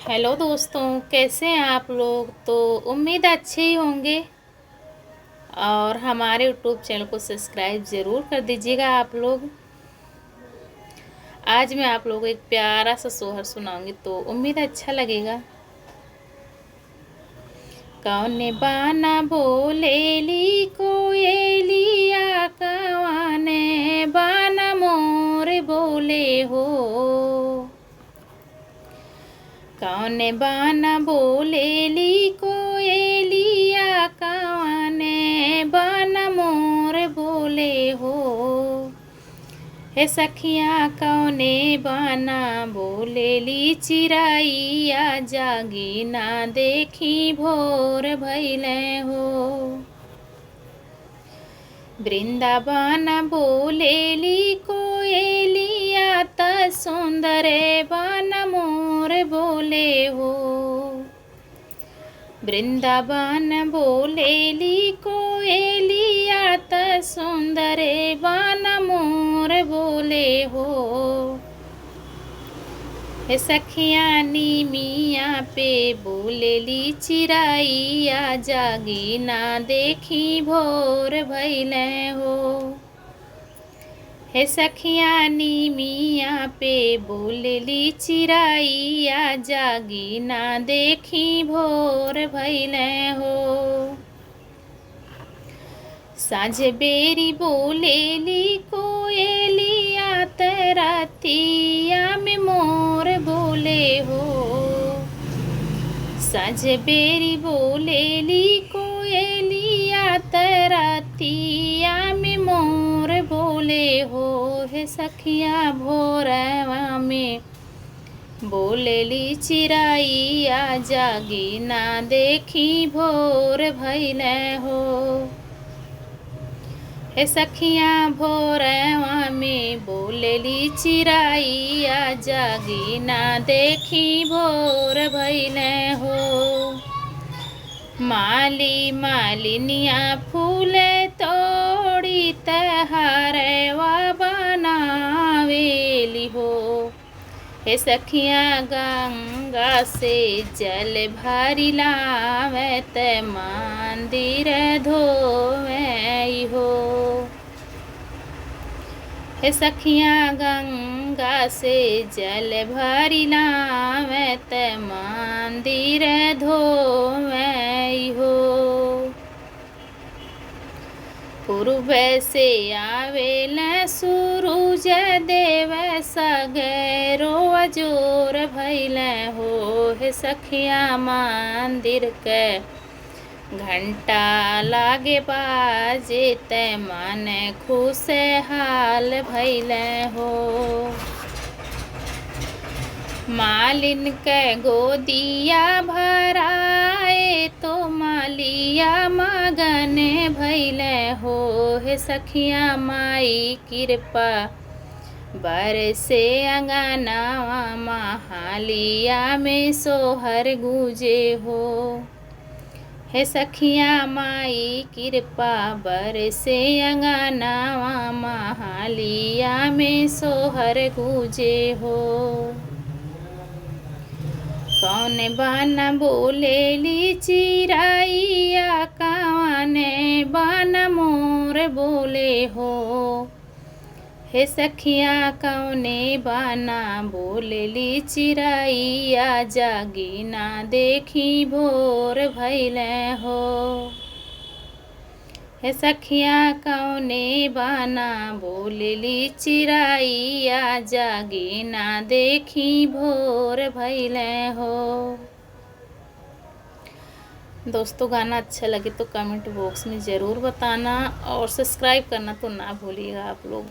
Hello दोस्तों, कैसे हैं आप लोग। तो उम्मीद अच्छे ही होंगे और हमारे यूट्यूब चैनल को सब्सक्राइब ज़रूर कर दीजिएगा आप लोग। आज मैं आप लोगों को एक प्यारा सा सोहर सुनाऊंगी, तो उम्मीद अच्छा लगेगा। कौने बाना बोलेली कोयलिया, कौने बाना मोर बोले हो। कौने बाना बोलेली कोयलिया, कौने बाना मोर बोले हो। हे सखिया कौने बाना बोलेली चिराइया, जागी ना देखी भोर भइले हो। वृंदावन बोलेली कोयलिया, त सुंदरे बन मोर बोले हो। वृंदावन बोलेली कोयलिया, त सुंदरे बन मोर बोले हो। हे सखिया नीमिया पे बोलेली चिराइया, जागी ना देखी भोर भइले हो। हे सखिया नीमिया पे बोलेली चिराइया, जागी ना देखी भोर भइले हो। साँझ बेरी बोलेली कोयलिया, त रातिया में मोर बोले हो। साँझ बेरी बोलेली कोयलिया, त रातिया में मोर बोले हो। हे सखिया भोरवा में बोलेली चिराइया, जागी ना देखी भोर भइले हो। हे सखिया भोरवा में बोलेली चिराइया, जागी ना देखी भोर भइले हो। माली मालिनिया फूल तोड़ी, तहारवा बनावेली हो। हे सखिया गंगा से जल भरी लावे, त मंदिर धोवे हो। हे सखिया गंगा से जल भरी लावे, त मंदिर धोवे हो। पूर्व से आवेला सूरज देव, सगरो अजोर भइले हो। हे सखिया मंदिर के घंटा लागे बाजे, ते मन खुशहाल भइले हो। मालिन के गोदिया भराए, तो मालिया मगन भइले हो। हे सखिया माई कृपा बरसे अंगनावा, महालिया में सोहर गूंजे हो। हे सखिया माई कृपा बरसे अंगनावा, महालिया में सोहर गूंजे हो। कौन बाना बोलेली चिराइया, कौने बाना मोर बोले हो। हे सखिया कौने बाना बोलेली चिराइया, जागी ना देखी भोर भइले हो। हे सखिया कौने बाना बोलेली चिराइया, जागी ना देखी भोर भइले हो। दोस्तों गाना अच्छा लगे तो कमेंट बॉक्स में ज़रूर बताना और सब्सक्राइब करना तो ना भूलिएगा आप लोग।